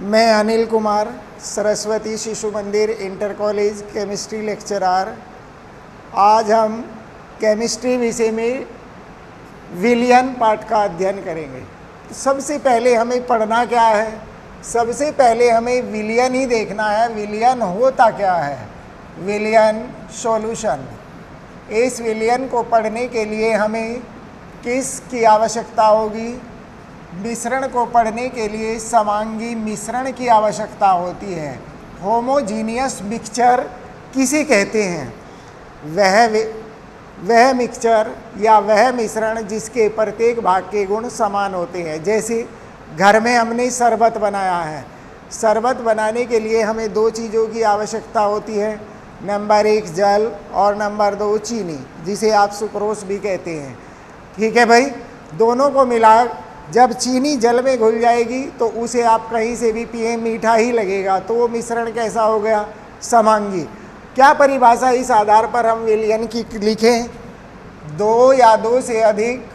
मैं अनिल कुमार, सरस्वती शिशु मंदिर inter college chemistry lecturer. आज हम केमिस्ट्री विषय में विलयन पाठ का अध्ययन करेंगे। सबसे पहले हमें पढ़ना क्या है? सबसे पहले हमें विलयन ही देखना है। विलयन होता क्या है? विलयन सॉल्यूशन। इस विलयन को पढ़ने के लिए हमें किसकी आवश्यकता होगी? मिश्रण को पढ़ने के लिए समांगी मिश्रण की आवश्यकता होती है। होमोजीनियस मिक्सचर किसे कहते हैं? वह मिक्सचर या वह मिश्रण जिसके प्रत्येक भाग के गुण समान होते हैं। जैसे घर में हमने शरबत बनाया है। शरबत बनाने के लिए हमें दो चीज़ों की आवश्यकता होती है। नंबर 1 जल और नंबर 2 चीनी, जिसे आप सुक्रोज भी कहते हैं। ठीक है भाई, दोनों को मिला जब चीनी जल में घुल जाएगी तो उसे आप कहीं से भी पिए मीठा ही लगेगा, तो वो मिश्रण कैसा हो गया? समांगी। क्या परिभाषा इस आधार पर हम विलयन की लिखें? दो या दो से अधिक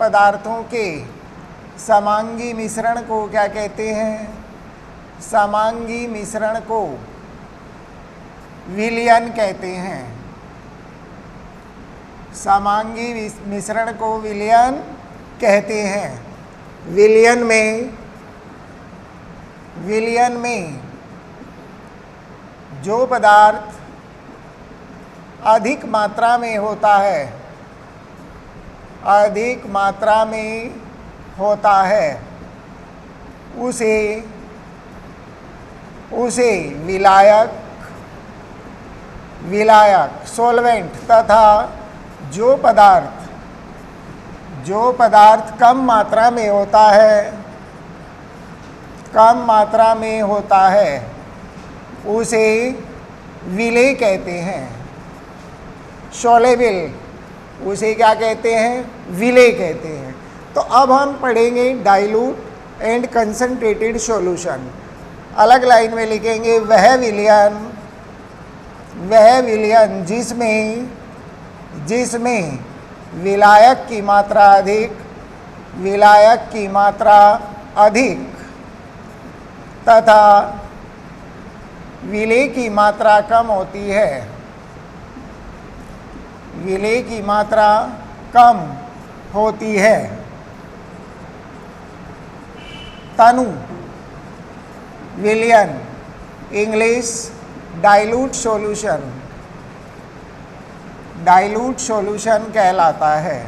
पदार्थों के समांगी मिश्रण को क्या कहते हैं? समांगी मिश्रण को विलयन कहते हैं। समांगी मिश्रण को विलयन कहते हैं। विलयन में जो पदार्थ अधिक मात्रा में होता है उसे विलायक सॉल्वेंट, तथा जो पदार्थ कम मात्रा में होता है उसे विलेय कहते हैं। सॉल्युबल उसे क्या कहते हैं? विलेय कहते हैं। तो अब हम पढ़ेंगे डाइल्यूट एंड कंसंट्रेटेड सॉल्यूशन। अलग लाइन में लिखेंगे वह विलयन जिसमें विलायक की मात्रा अधिक तथा विलेय की मात्रा कम होती है। तनु विलयन, इंग्लिश डाइल्यूट सॉल्यूशन कहलाता है।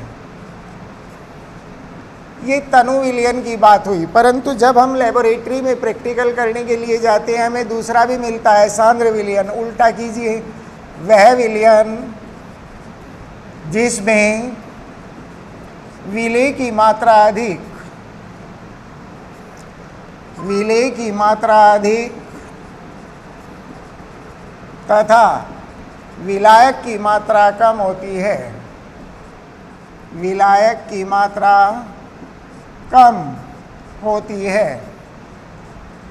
ये तनु विलयन की बात हुई, परंतु जब हम लेबोरेटरी में प्रैक्टिकल करने के लिए जाते हैं हमें दूसरा भी मिलता है, सांद्र विलयन। उल्टा कीजिए, वह विलयन जिसमें विलेय की मात्रा अधिक तथा विलायक की मात्रा कम होती है।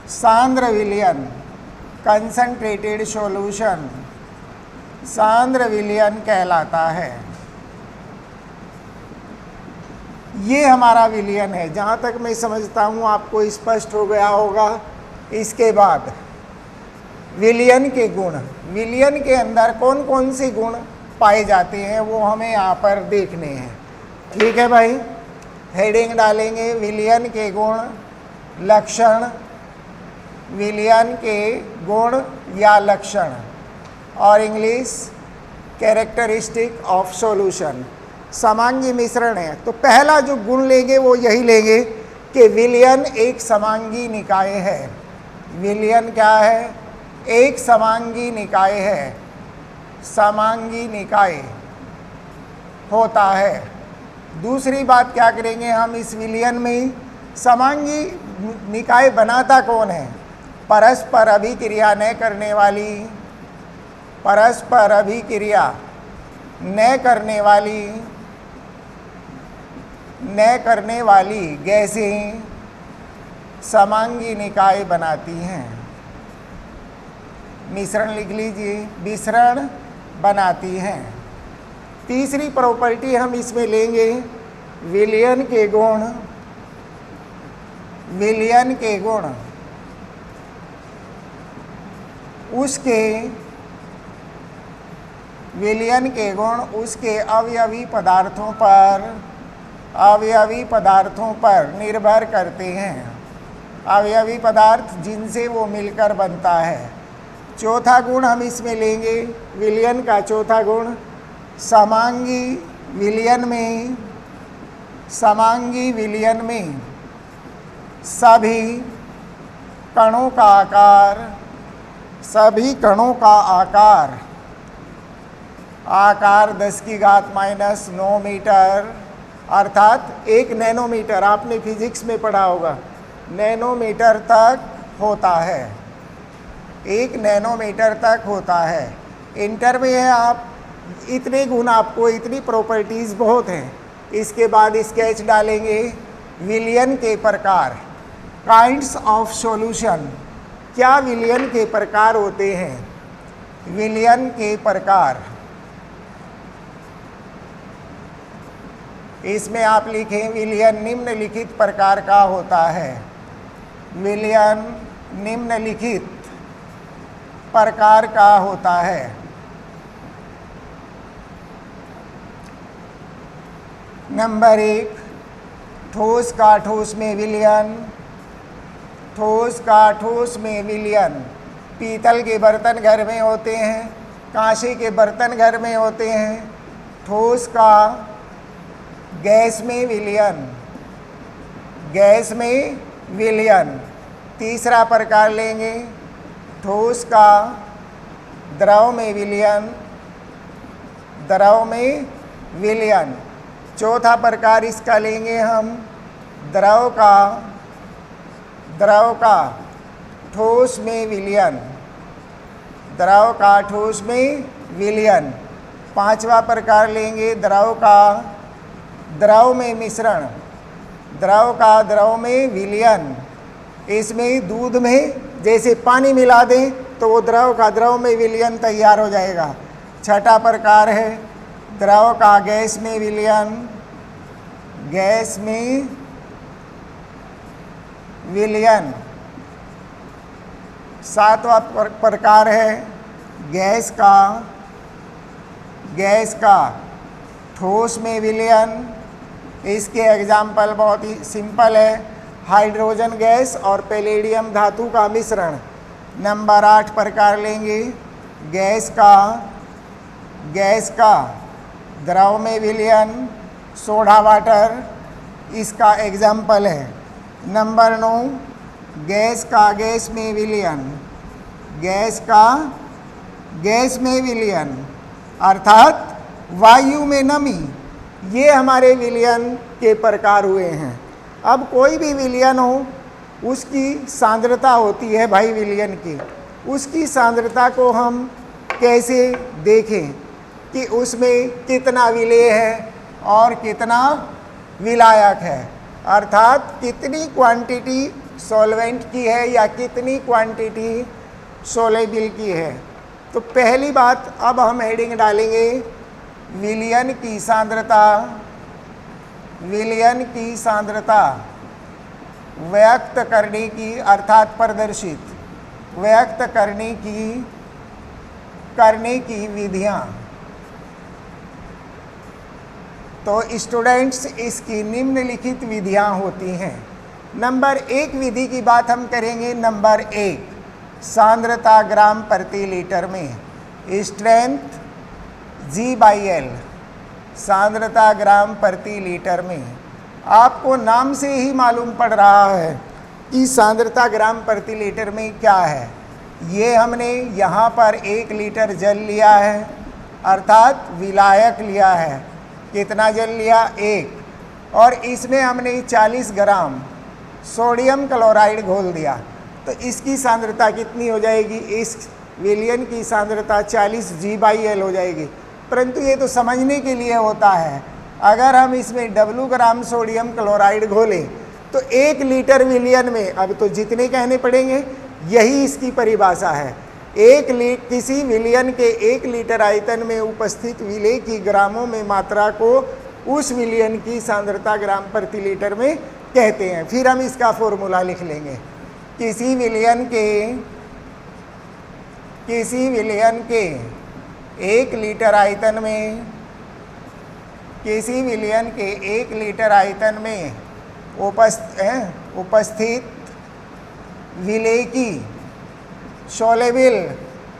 सांद्र विलयन, कंसंट्रेटेड सॉल्यूशन सांद्र विलयन कहलाता है। ये हमारा विलयन है। जहाँ तक मैं समझता हूँ आपको स्पष्ट हो गया होगा। इसके बाद विलयन के गुण। विलयन के अंदर कौन कौन से गुण पाए जाते हैं वो हमें यहाँ पर देखने हैं। ठीक है भाई, हेडिंग डालेंगे विलयन के गुण, लक्षण, विलयन के गुण या लक्षण, और इंग्लिश कैरेक्टरिस्टिक ऑफ सॉल्यूशन। समांगी मिश्रण है तो पहला जो गुण लेंगे वो यही लेंगे कि विलयन एक समांगी निकाय है। विलयन क्या है? एक समांगी निकाय है। समांगी निकाय होता है। दूसरी बात क्या करेंगे हम इस विलयन में? समांगी निकाय बनाता कौन है? परस्पर अभिक्रिया न करने वाली गैसें समांगी निकाय बनाती हैं। मिश्रण लिख लीजिए, मिश्रण बनाती हैं। तीसरी प्रॉपर्टी हम इसमें लेंगे विलयन के गुण, विलयन के गुण उसके, विलयन के गुण उसके अवयवी पदार्थों पर, अवयवी पदार्थों पर निर्भर करते हैं, अवयवी पदार्थ जिनसे वो मिलकर बनता है। चौथा गुण हम इसमें लेंगे विलयन का चौथा गुण, समांगी विलयन में, समांगी विलयन में सभी कणों का आकार, सभी कणों का आकार, आकार 10⁻⁹ मीटर अर्थात 1 नैनोमीटर, आपने फिजिक्स में पढ़ा होगा, नैनोमीटर तक होता है, 1 नैनोमीटर तक होता है। इंटर में है आप, इतने गुण आपको, इतनी प्रॉपर्टीज़ बहुत हैं। इसके बाद स्केच डालेंगे विलयन के प्रकार, काइंड्स ऑफ सॉल्यूशन, क्या विलयन के प्रकार होते हैं, विलयन के प्रकार। इसमें आप लिखें विलयन निम्नलिखित प्रकार का होता है, विलयन निम्नलिखित प्रकार का होता है। नंबर 1, ठोस का ठोस में विलयन, ठोस का ठोस में विलयन पीतल के बर्तन घर में होते हैं, कांसे के बर्तन घर में होते हैं। ठोस का गैस में विलयन, गैस में विलयन। तीसरा प्रकार लेंगे ठोस का द्रव में विलयन, द्रव में विलयन। चौथा प्रकार इसका लेंगे हम द्रव का, द्रव का ठोस में विलयन, द्रव का ठोस में विलयन। पांचवा प्रकार लेंगे द्रव का द्रव में मिश्रण, द्रव का द्रव में विलयन। इसमें दूध में जैसे पानी मिला दें तो वो द्रव का द्रव में विलयन तैयार हो जाएगा। छठा प्रकार है द्रव का गैस में विलयन, गैस में विलयन। सातवां प्रकार है गैस का, गैस का ठोस में विलयन। इसके एग्जाम्पल बहुत ही सिंपल है, हाइड्रोजन गैस और पैलेडियम धातु का मिश्रण। नंबर 8 प्रकार लेंगे गैस का, गैस का द्रव में विलयन, सोडा वाटर इसका एग्जाम्पल है। नंबर 9 गैस का गैस में विलयन, गैस का गैस में विलयन अर्थात वायु में नमी। ये हमारे विलयन के प्रकार हुए हैं। अब कोई भी विलयन हो उसकी सांद्रता होती है भाई विलयन की, उसकी सांद्रता को हम कैसे देखें कि उसमें कितना विलेय है और कितना विलायक है, अर्थात कितनी क्वांटिटी सॉल्वेंट की है या कितनी क्वांटिटी सोलेबल की है। तो पहली बात अब हम हेडिंग डालेंगे विलयन की सांद्रता, विलयन की सांद्रता व्यक्त करने की अर्थात प्रदर्शित, व्यक्त करने की विधियां। तो स्टूडेंट्स इसकी निम्नलिखित विधियां होती हैं। नंबर 1 विधि की बात हम करेंगे। नंबर 1 सांद्रता ग्राम प्रति लीटर में, स्ट्रेंथ G/L, सांद्रता ग्राम प्रति लीटर में। आपको नाम से ही मालूम पड़ रहा है कि सांद्रता ग्राम प्रति लीटर में क्या है। ये हमने यहाँ पर 1 लीटर जल लिया है अर्थात विलायक लिया है। कितना जल लिया? 1। और इसमें हमने 40 ग्राम सोडियम क्लोराइड घोल दिया, तो इसकी सांद्रता कितनी हो जाएगी? इस विलयन की सांद्रता 40 G/L हो जाएगी। परंतु ये तो समझने के लिए होता है। अगर हम इसमें W ग्राम सोडियम क्लोराइड घोलें तो 1 लीटर विलयन में, अब तो जितने कहने पड़ेंगे, यही इसकी परिभाषा है। किसी विलयन के 1 लीटर आयतन में उपस्थित विलेय की ग्रामों में मात्रा को उस विलयन की सांद्रता ग्राम प्रति लीटर में कहते हैं। फिर हम इसका फॉर्मूला लिख लेंगे। किसी विलयन के 1 लीटर आयतन में, किसी विलयन के 1 लीटर आयतन में उपस्थित विलेय की सोलेबल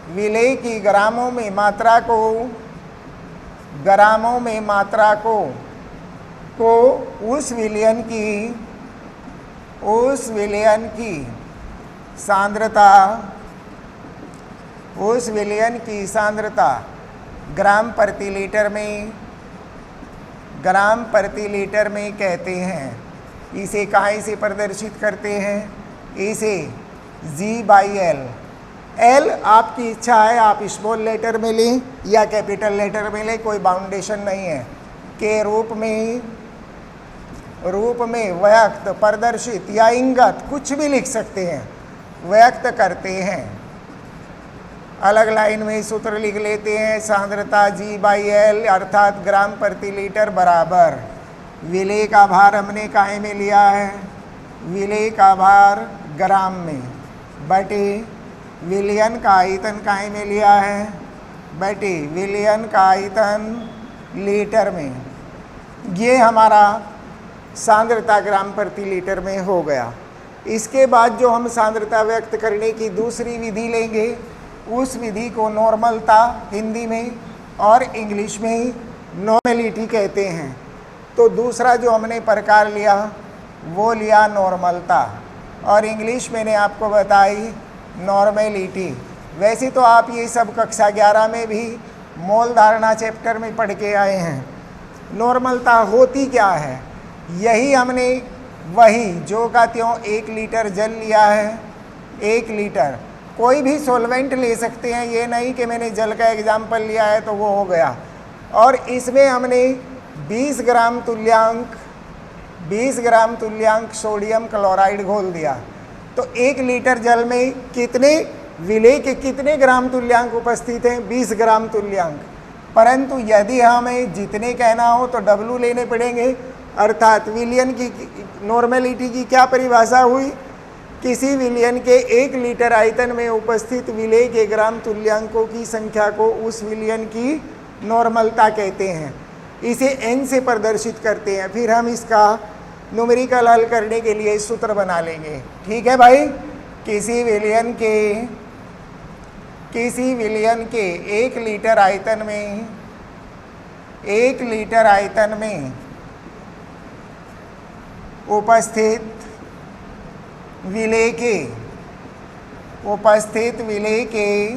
विलेय की ग्रामों में मात्रा को उस विलयन की सांद्रता ग्राम प्रति लीटर में कहते हैं। इसे कहाँ से प्रदर्शित करते हैं? इसे G/L, L आपकी इच्छा है, आप स्मॉल लेटर में लें या कैपिटल लेटर में लें, कोई बाउंडेशन नहीं है, के रूप में व्यक्त, प्रदर्शित या इंगत कुछ भी लिख सकते हैं, व्यक्त करते हैं। अलग लाइन में सूत्र लिख लेते हैं। सांद्रता G/L अर्थात ग्राम प्रति लीटर बराबर विलेय का भार हमने काहे में लिया है? विलेय का भार ग्राम में, बटे विलयन का आयतन काहे में लिया है? बटे विलयन का आयतन लीटर में। ये हमारा सांद्रता ग्राम प्रति लीटर में हो गया। इसके बाद जो हम सांद्रता व्यक्त करने की दूसरी विधि लेंगे, उस विधि को नॉर्मलता हिंदी में और इंग्लिश में नॉर्मेलिटी कहते हैं। तो दूसरा जो हमने प्रकार लिया वो लिया नॉर्मलता, और इंग्लिश मैंने आपको बताई नॉर्मेलिटी। वैसे तो आप ये सब कक्षा 11 में भी मोल धारणा चैप्टर में पढ़ के आए हैं। नॉर्मलता होती क्या है? यही हमने वही जो का त्यों 1 लीटर जल लिया है, 1 लीटर, कोई भी सॉल्वेंट ले सकते हैं, ये नहीं कि मैंने जल का एग्जाम्पल लिया है तो वो हो गया। और इसमें हमने 20 ग्राम तुल्यांक सोडियम क्लोराइड घोल दिया। तो 1 लीटर जल में कितने विलेय के कितने ग्राम तुल्यांक उपस्थित हैं? 20 ग्राम तुल्यांक। परंतु यदि हमें जितने कहना हो तो W लेने पड़ेंगे, अर्थात विलयन की नॉर्मेलिटी की क्या परिभाषा हुई? किसी विलयन के 1 लीटर आयतन में उपस्थित विलेय के ग्राम तुल्यांकों की संख्या को उस विलयन की नॉर्मलता कहते हैं। इसे n से प्रदर्शित करते हैं। फिर हम इसका न्यूमेरिकल हल करने के लिए सूत्र बना लेंगे। ठीक है भाई? किसी विलयन के 1 लीटर आयतन में उपस्थित विलेय के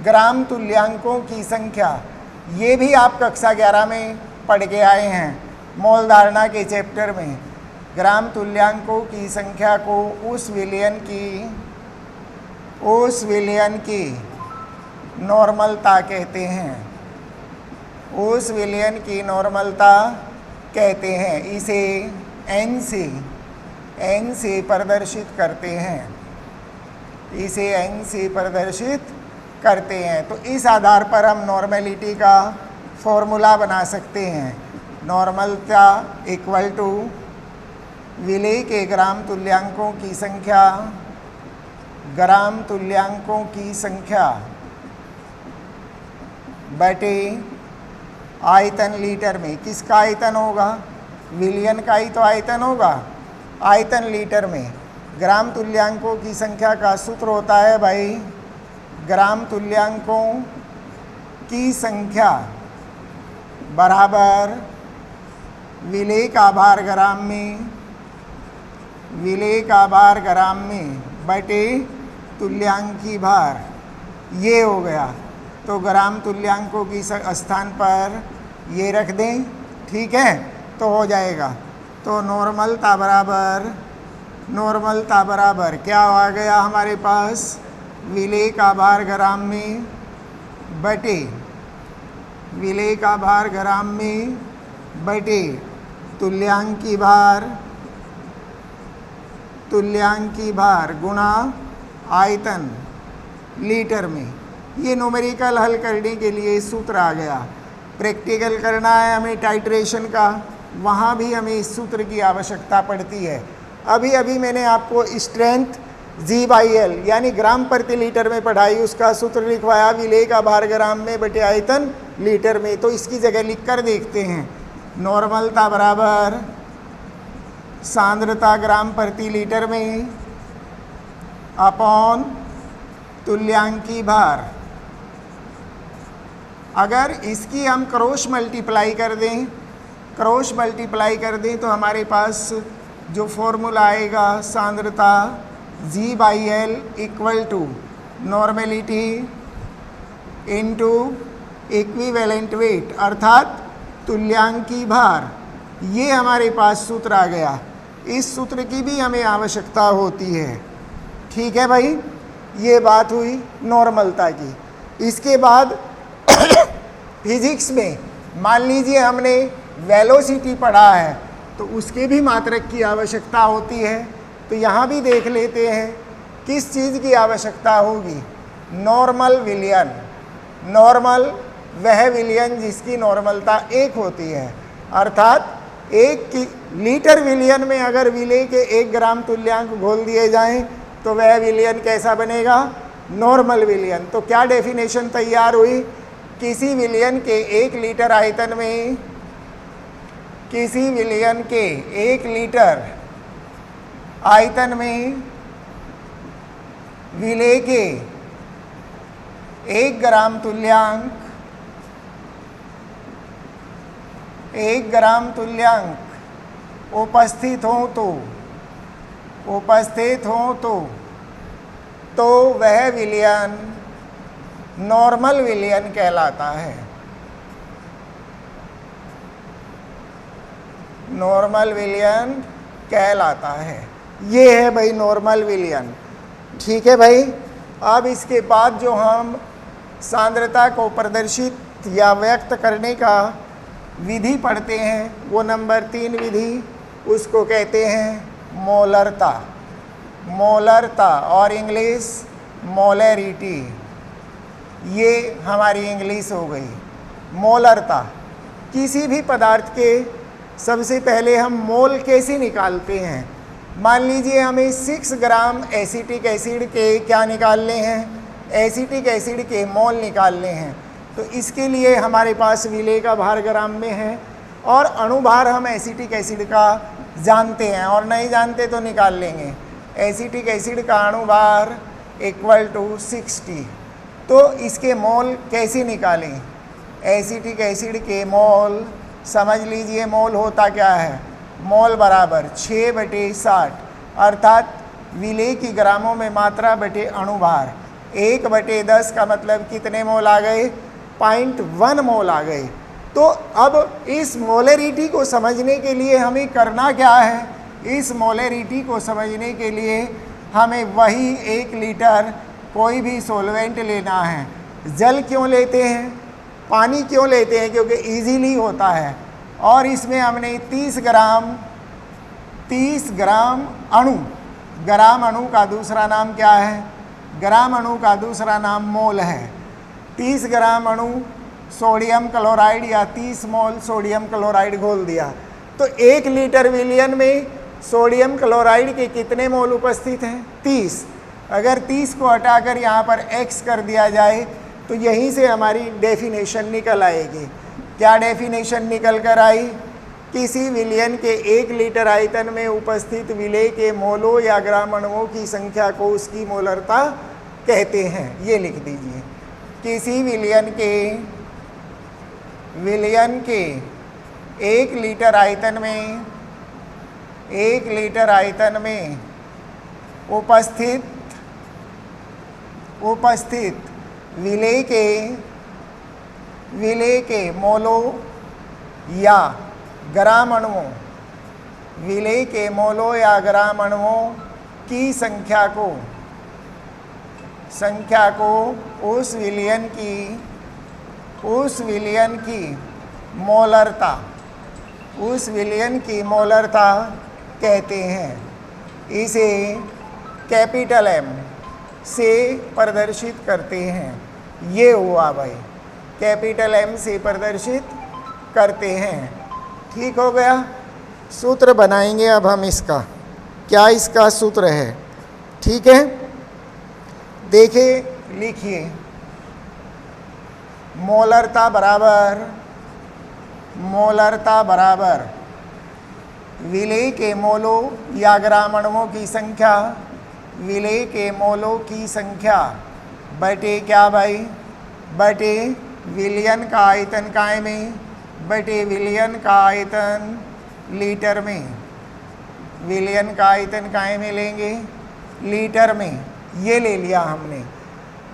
ग्राम तुल्यांकों की संख्या, ये भी आप कक्षा 11 में पढ़ के आए हैं मोल धारणा के चैप्टर में। ग्राम तुल्यांकों की संख्या को उस विलयन की नॉर्मलता कहते हैं, उस विलयन की नॉर्मलता कहते हैं। इसे n से प्रदर्शित करते हैं, इसे n से प्रदर्शित करते हैं। तो इस आधार पर हम नॉर्मेलिटी का फॉर्मूला बना सकते हैं। नॉर्मलता इक्वल टू विलेय के ग्राम तुल्यांकों की संख्या बटे आयतन लीटर में। किसका आयतन होगा? विलयन का ही तो आयतन होगा। आयतन लीटर में ग्राम तुल्यांकों की संख्या का सूत्र होता है भाई, ग्राम तुल्यांकों की संख्या बराबर विलेय का भार ग्राम में बटे तुल्यांकी भार। ये हो गया। तो ग्राम तुल्यांकों की स्थान पर ये रख दें, ठीक है, तो हो जाएगा। तो नॉर्मलता बराबर क्या आ गया हमारे पास? विलेय का भार ग्राम में बटे तुल्यांकी भार गुणा आयतन लीटर में। ये न्यूमेरिकल हल करने के लिए सूत्र आ गया। प्रैक्टिकल करना है हमें टाइट्रेशन का, वहाँ भी हमें इस सूत्र की आवश्यकता पड़ती है। अभी अभी मैंने आपको स्ट्रेंथ G/L यानी ग्राम प्रति लीटर में पढ़ाई, उसका सूत्र लिखवाया विलेय का भार ग्राम में बटे आयतन लीटर में। तो इसकी जगह लिख कर देखते हैं। नॉर्मलता बराबर सांद्रता ग्राम प्रति लीटर में अपॉन तुल्यांकी भार। अगर इसकी हम क्रॉस मल्टीप्लाई कर दें तो हमारे पास जो फॉर्मूला आएगा सांद्रता G/L equal to normality into equivalent weight अर्थात तुल्यांकी भार। ये हमारे पास सूत्र आ गया। इस सूत्र की भी हमें आवश्यकता होती है। ठीक है भाई, ये बात हुई नॉर्मलता की। इसके बाद फिजिक्स में मान लीजिए हमने वेलोसिटी पढ़ा है तो उसके भी मात्रक की आवश्यकता होती है। तो यहाँ भी देख लेते हैं किस चीज़ की आवश्यकता होगी। नॉर्मल विलयन। नॉर्मल वह विलयन जिसकी नॉर्मलता 1 होती है, अर्थात 1 लीटर विलयन में अगर विलेय के 1 ग्राम तुल्यांक घोल दिए जाएं तो वह विलयन कैसा बनेगा? नॉर्मल विलयन। तो क्या डेफिनेशन तैयार हुई? किसी विलयन के 1 लीटर आयतन में, किसी विलयन के 1 लीटर आयतन में विलेय के 1 ग्राम तुल्यांक, 1 ग्राम तुल्यांक उपस्थित हो तो वह विलयन नॉर्मल विलयन कहलाता है। नॉर्मल विलयन कहलाता है। ये है भाई नॉर्मल विलयन। ठीक है भाई। अब इसके बाद जो हम सांद्रता को प्रदर्शित या व्यक्त करने का विधि पढ़ते हैं वो नंबर 3 विधि, उसको कहते हैं मोलरता। मोलरता और इंग्लिश मोलरिटी, ये हमारी इंग्लिश हो गई। मोलरता। किसी भी पदार्थ के सबसे पहले हम मोल कैसे निकालते हैं? मान लीजिए हमें 6 ग्राम एसिटिक एसिड के क्या निकालने हैं? एसिटिक एसिड के मोल निकालने हैं। तो इसके लिए हमारे पास विलेय का भार ग्राम में है और अणुभार हम एसिटिक एसिड का जानते हैं, और नहीं जानते तो निकाल लेंगे। एसिटिक एसिड का अणुभार इक्वल टू 60। तो इसके मोल कैसे निकालें? एसिटिक एसिड के मोल समझ लीजिए, मोल होता क्या है? मोल बराबर 6/60 अर्थात विलेय की ग्रामों में मात्रा बटे अणुभार। 1/10 का मतलब कितने मोल आ गए? 0.1 मोल आ गए। तो अब इस मोलरिटी को समझने के लिए हमें करना क्या है? इस मोलरिटी को समझने के लिए हमें वही 1 लीटर कोई भी सॉल्वेंट लेना है। जल क्यों लेते हैं? पानी क्यों लेते हैं? क्योंकि इजीली होता है। और इसमें हमने 30 ग्राम अणु, ग्राम अणु का दूसरा नाम क्या है? ग्राम अणु का दूसरा नाम मोल है। 30 ग्राम अणु सोडियम क्लोराइड या 30 मोल सोडियम क्लोराइड घोल दिया। तो 1 लीटर विलयन में सोडियम क्लोराइड के कितने मोल उपस्थित हैं? 30। अगर 30 को हटाकर यहाँ पर x कर दिया जाए तो यहीं से हमारी डेफिनेशन निकल आएगी। क्या डेफिनेशन निकल कर आई? किसी विलयन के 1 लीटर आयतन में उपस्थित विलेय के मोलों या ग्राम अणुओं की संख्या को उसकी मोलरता कहते हैं। ये लिख दीजिए। किसी विलयन के 1 लीटर आयतन में, 1 लीटर आयतन में उपस्थित विलेय के मोलों या ग्राम अणुओं, विलेय के मोलों या ग्राम अणुओं की संख्या को उस विलयन की मोलरता कहते हैं। इसे कैपिटल M से प्रदर्शित करते हैं। ये हुआ भाई, कैपिटल M से प्रदर्शित करते हैं। ठीक हो गया। सूत्र बनाएंगे अब हम इसका, क्या इसका सूत्र है। ठीक है, देखिए लिखिए, मोलरता बराबर विलेय के मोलों या ग्राम अणुओं की संख्या, विलेय के मोलों की संख्या बटे क्या भाई, बटे विलयन का आयतन काय में, बटे विलयन का आयतन लीटर में। विलयन का आयतन काय में लेंगे, लीटर में। ये ले लिया हमने।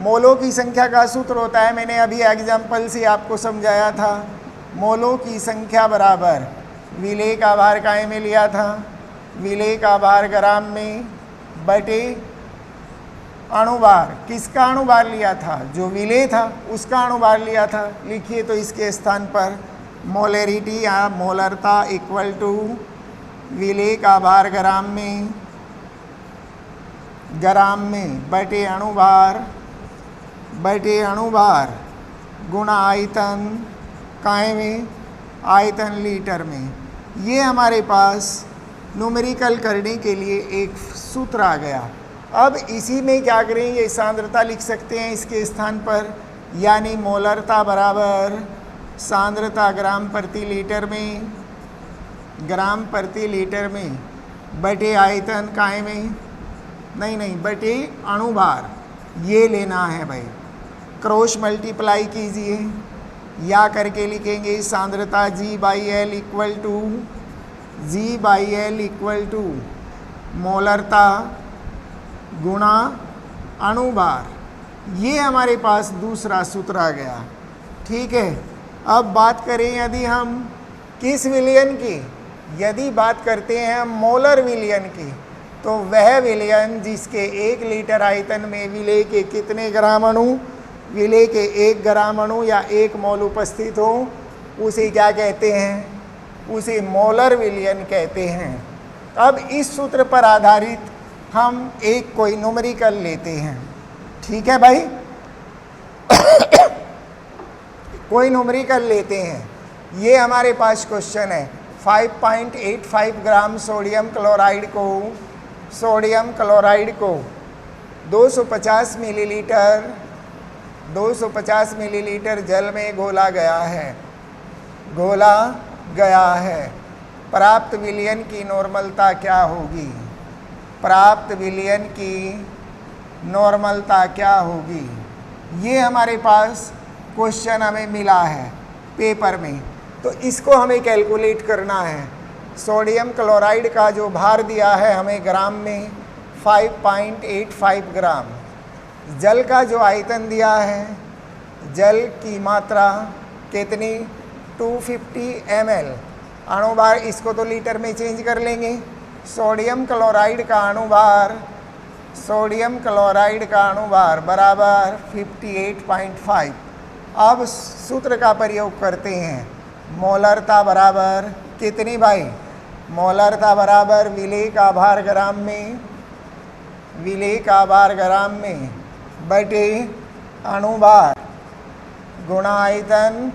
मोलों की संख्या का सूत्र होता है, मैंने अभी एग्जाम्पल से आपको समझाया था, मोलों की संख्या बराबर विलेय का भार काय में लिया था, विलेय का भार ग्राम में, बटे अणुभार, किसका अणुभार लिया था, जो विलेय था उसका अणुभार लिया था। लिखिए तो इसके स्थान पर मोलरिटी या मोलरता इक्वल टू विलेय का भार ग्राम में बटे अणुभार गुणा आयतन काय में, आयतन लीटर में। ये हमारे पास न्यूमेरिकल करने के लिए एक सूत्र आ गया। अब इसी में क्या करें, ये सांद्रता लिख सकते हैं इसके स्थान पर, यानी मोलरता बराबर सांद्रता ग्राम प्रति लीटर में बटे आयतन काय में, नहीं बटे अणुभार, ये लेना है भाई। क्रॉस मल्टीप्लाई कीजिए, या करके लिखेंगे सांद्रता G/L इक्वल टू मोलरता गुणा अणुभार। ये हमारे पास दूसरा सूत्र आ गया। ठीक है, अब बात करें यदि हम किस विलयन की, यदि बात करते हैं हम मोलर विलयन की, तो वह विलयन जिसके 1 लीटर आयतन में विलेय के कितने ग्राम अणु, विलेय के 1 ग्राम अणु या 1 मोल उपस्थित हो, उसे क्या कहते हैं, उसे मोलर विलयन कहते हैं। अब इस सूत्र पर आधारित हम एक कोई न्यूमेरिकल लेते हैं। ठीक है भाई, कोई न्यूमेरिकल लेते हैं। ये हमारे पास क्वेश्चन है, 5.85 ग्राम सोडियम क्लोराइड को 250 मिलीलीटर जल में घोला गया है। प्राप्त विलयन की नॉर्मलता क्या होगी, प्राप्त विलयन की नॉर्मलता क्या होगी। ये हमारे पास क्वेश्चन हमें मिला है पेपर में, तो इसको हमें कैलकुलेट करना है। सोडियम क्लोराइड का जो भार दिया है हमें ग्राम में 5.85 ग्राम, जल का जो आयतन दिया है, जल की मात्रा कितनी 250 ml, अणुभार इसको तो लीटर में चेंज कर लेंगे। सोडियम क्लोराइड का अणुभार बराबर 58.5। अब सूत्र का प्रयोग करते हैं, मोलरता बराबर कितनी भाई, मोलरता बराबर विलेय का भार ग्राम में बटे अणुभार गुणा आयतन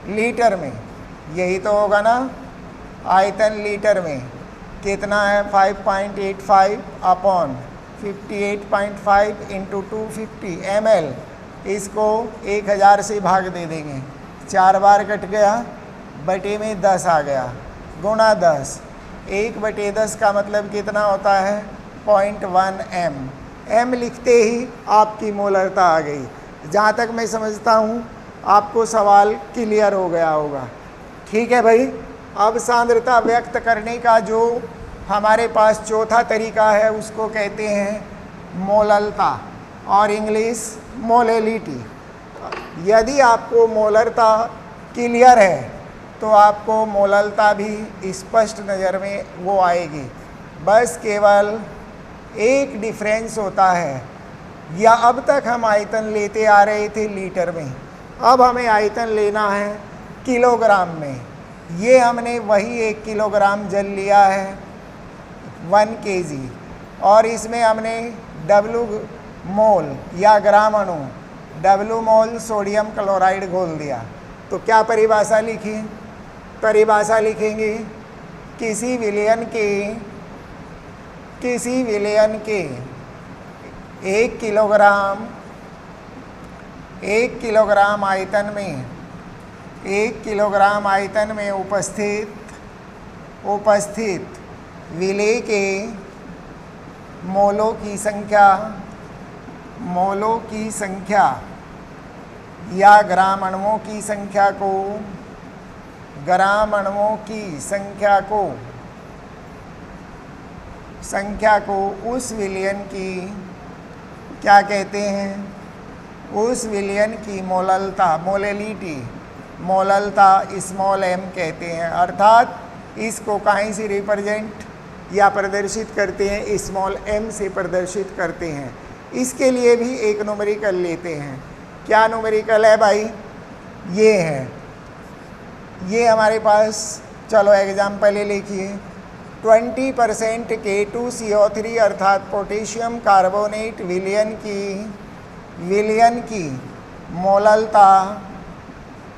लीटर में। यही तो होगा ना, आयतन लीटर में कितना है 5.85 अपॉन 58.5 इंटू 250 ml। इसको 1000 से भाग दे देंगे, 4 बार कट गया, बटे में 10 आ गया, गुणा 10। 1/10 का मतलब कितना होता है 0.1 m। m लिखते ही आपकी मोलरता आ गई। जहाँ तक मैं समझता हूँ आपको सवाल क्लियर हो गया होगा। ठीक है भाई, अब सांद्रता व्यक्त करने का जो हमारे पास चौथा तरीका है उसको कहते हैं मोललता और इंग्लिश मोलेलिटी। यदि आपको मोलरता क्लियर है तो आपको मोललता भी स्पष्ट नज़र में वो आएगी। बस केवल एक डिफरेंस होता है, या अब तक हम आयतन लेते आ रहे थे लीटर में, अब हमें आयतन लेना है किलोग्राम में। ये हमने वही 1 किलोग्राम जल लिया है 1 kg, और इसमें हमने W मोल या ग्राम अणु W मोल सोडियम क्लोराइड घोल दिया, तो क्या परिभाषा लिखी? परिभाषा लिखेंगे किसी विलयन के 1 किलोग्राम आयतन में 1 किलोग्राम आयतन में उपस्थित विलेय के मोलों की संख्या या ग्राम अणुओं की संख्या को उस विलयन की क्या कहते हैं? उस विलयन की मोललता स्मॉल m कहते हैं। अर्थात इसको कहीं से रिप्रेजेंट या प्रदर्शित करते हैं? स्मॉल m से प्रदर्शित करते हैं। इसके लिए भी एक न्यूमेरिकल लेते हैं। क्या न्यूमेरिकल है भाई? ये है, ये हमारे पास, चलो एग्जाम्पल ले लिखिए। 20% K2CO3 अर्थात पोटेशियम कार्बोनेट विलयन की मोललता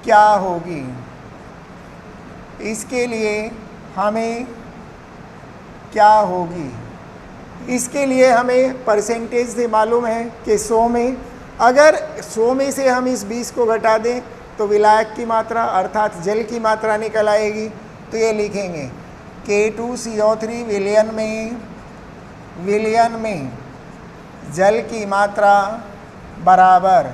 क्या होगी? इसके लिए हमें क्या होगी? इसके लिए हमें परसेंटेज से मालूम है कि 100 में, अगर 100 में से हम इस 20 को घटा दें तो विलायक की मात्रा अर्थात जल की मात्रा निकल आएगी। तो ये लिखेंगे K2CO3 विलयन में जल की मात्रा बराबर,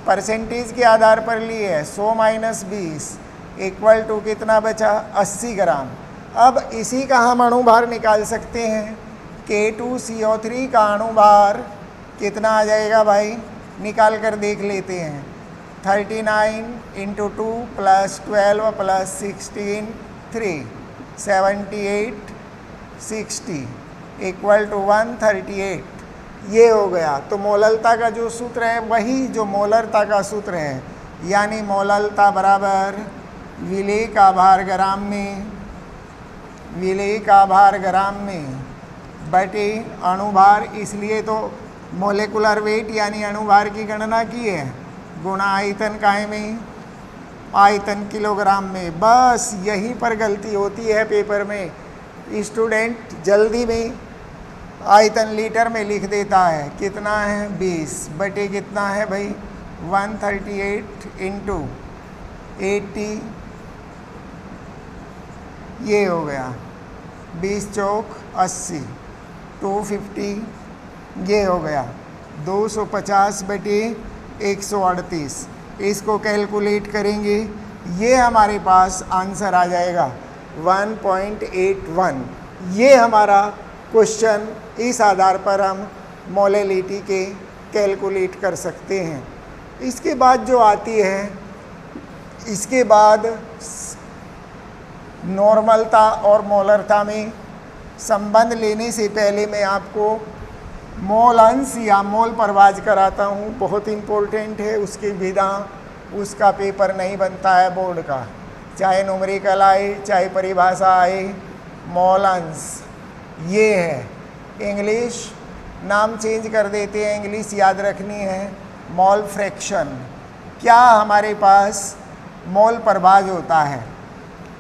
परसेंटेज के आधार पर लिए है 100 माइनस 20 इक्वल टू कितना बचा? 80 ग्राम। अब इसी का हम अणुभार निकाल सकते हैं। K2CO3 का अणुभार कितना आ जाएगा भाई? निकाल कर देख लेते हैं। 39 × 2 + 12 + 16 3 78 60 इक्वल टू 138। ये हो गया। तो मोललता का जो सूत्र है वही जो मोलरता का सूत्र है, यानी मोललता बराबर विलेय का भार ग्राम में बटे अणुभार। इसलिए तो मोलेकुलर वेट यानी अणुभार की गणना की है, गुणा आयतन काहे में? आयतन किलोग्राम में। बस यहीं पर गलती होती है पेपर में, स्टूडेंट जल्दी में आयतन लीटर में लिख देता है। कितना है? 20 बटे कितना है भाई? 138 × 80, ये हो गया 20 चौक 80, 250, ये हो गया 250 बटे 138। इसको कैलकुलेट करेंगे, ये हमारे पास आंसर आ जाएगा 1.81। ये हमारा क्वेश्चन, इस आधार पर हम मोलैलिटी के कैलकुलेट कर सकते हैं। इसके बाद जो आती है, इसके बाद नॉर्मलता और मोलरता में संबंध लेने से पहले मैं आपको मोल अंश या मोल परवाज कराता हूँ। बहुत इम्पोर्टेंट है, उसकी विधा, उसका पेपर नहीं बनता है बोर्ड का, चाहे न्यूमेरिकल आए चाहे परिभाषा आए। मोल अंश ये है, इंग्लिश नाम चेंज कर देते हैं, इंग्लिश याद रखनी है। मोल फ्रैक्शन, क्या हमारे पास मोल परवाज होता है,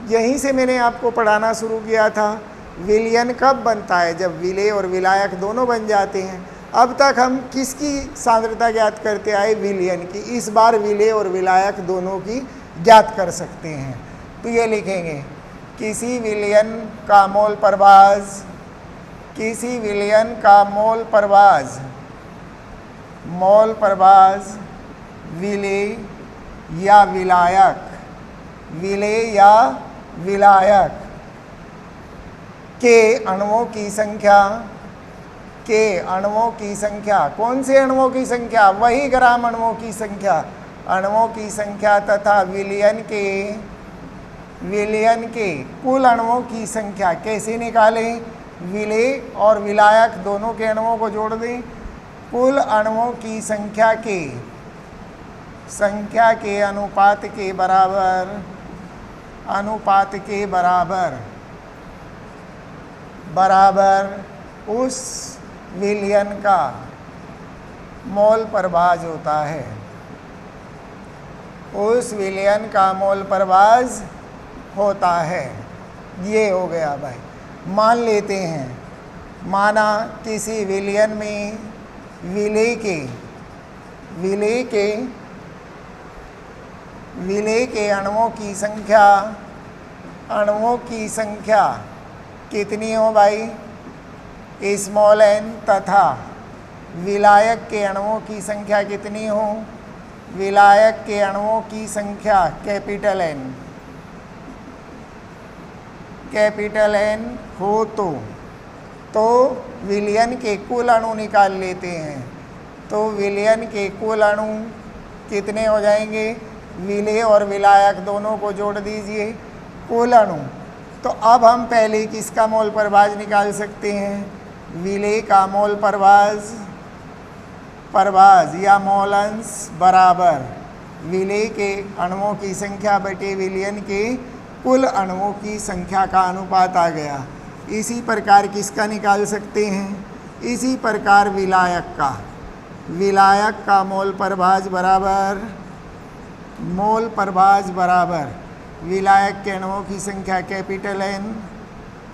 यहीं से मैंने आपको पढ़ाना शुरू किया था। विलयन कब बनता है? जब विलेय और विलायक दोनों बन जाते हैं। अब तक हम किसकी सांद्रता ज्ञात करते आए? विलयन की। इस बार विलेय और विलायक दोनों की ज्ञात कर सकते हैं। तो ये लिखेंगे किसी विलयन का मोल परवाज, किसी विलयन का मोल परवाज विलेय या विलायक के अणुओं की संख्या, कौन से अणुओं की संख्या? वही ग्राम अणुओं की संख्या तथा विलयन के कुल अणुओं की संख्या। कैसे निकालें? विलेय और विलायक दोनों के अणुओं को जोड़ दें। कुल अणुओं की संख्या के अनुपात के बराबर उस विलयन का मोल प्रभाज होता है, उस विलयन का मोल प्रभाज होता है। ये हो गया भाई। मान लेते हैं, माना किसी विलयन में विलेय के अणुओं की संख्या कितनी हो भाई, स्मॉल n, तथा विलायक के अणुओं की संख्या कितनी हो, विलायक के अणुओं की संख्या कैपिटल N हो तो विलयन के कुल अणु निकाल लेते हैं। तो विलयन के कुल अणु कितने हो जाएंगे, विलेय और विलायक दोनों को जोड़ दीजिए, कुल अणु। तो अब हम पहले किसका मोल प्रभाज निकाल सकते हैं, विलेय का मोल प्रभाज या मोल अंश बराबर विलेय के अणुओं की संख्या बटे विलयन के कुल अणुओं की संख्या का अनुपात आ गया। इसी प्रकार किसका निकाल सकते हैं, इसी प्रकार विलायक का मोल प्रभाज बराबर विलायक के अणुओं की संख्या capital N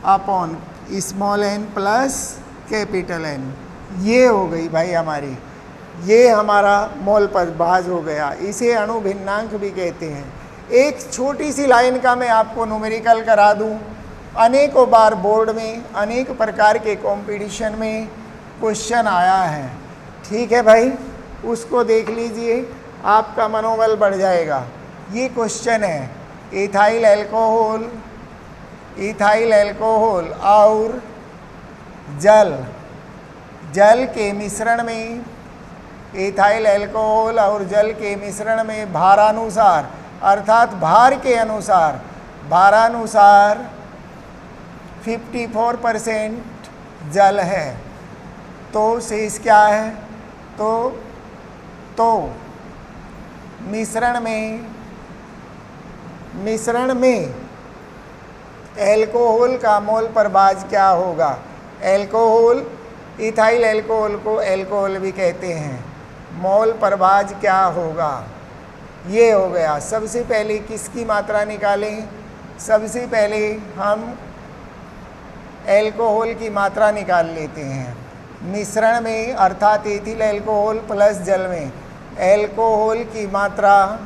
upon small n plus capital N। ये हो गई भाई हमारी, ये हमारा मोल प्रभाज हो गया। इसे अणु भिन्नांक भी कहते हैं। एक छोटी सी लाइन का मैं आपको न्यूमेरिकल करा दूं। अनेकों बार बोर्ड में अनेक प्रकार के कंपटीशन में क्वेश्चन आया है, ठीक है भाई, उसको देख लीजिए, आपका मनोबल बढ़ जाएगा। ये क्वेश्चन है, इथाइल अल्कोहल और जल के मिश्रण में, इथाइल अल्कोहल और जल के मिश्रण में भारानुसार, अर्थात भारानुसार 54% जल है, तो शेष क्या है, तो मिश्रण में एल्कोहल का मोल प्रभाज क्या होगा। इथाइल अल्कोहल को एल्कोहल भी कहते हैं, मोल प्रभाज क्या होगा, ये हो गया। सबसे पहले किसकी मात्रा निकालें, सबसे पहले हम एल्कोहल की मात्रा निकाल लेते हैं। मिश्रण में अर्थात एथिल अल्कोहल प्लस जल में एल्कोहल की मात्रा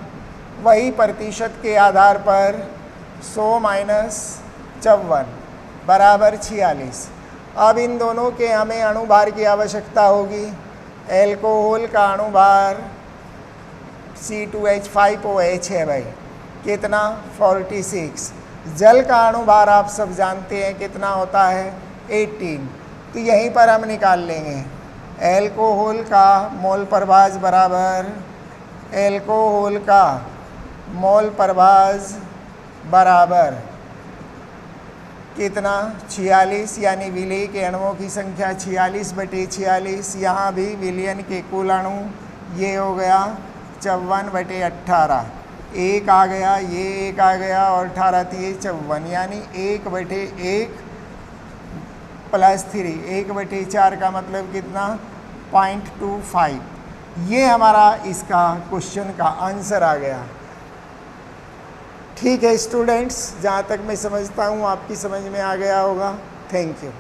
वही प्रतिशत के आधार पर 100 माइनस 54 बराबर 46। अब इन दोनों के हमें अणुभार की आवश्यकता होगी। एल्कोहल का अणुभार C2H5OH है भाई, कितना 46। जल का अणुभार आप सब जानते हैं कितना होता है 18। तो यहीं पर हम निकाल लेंगे एल्कोहल का मोल प्रभाज बराबर कितना 46, यानी विलेय के अणुओं की संख्या 46/46। यहाँ भी विलयन के कुल अणु ये हो गया 54/18, एक आ गया, ये एक आ गया और 18 थी 54, यानी 1/1 प्लस 3, 1/4 का मतलब कितना 0.25। ये हमारा इसका क्वेश्चन का आंसर आ गया। ठीक है स्टूडेंट्स, जहाँ तक मैं समझता हूँ आपकी समझ में आ गया होगा। Thank you.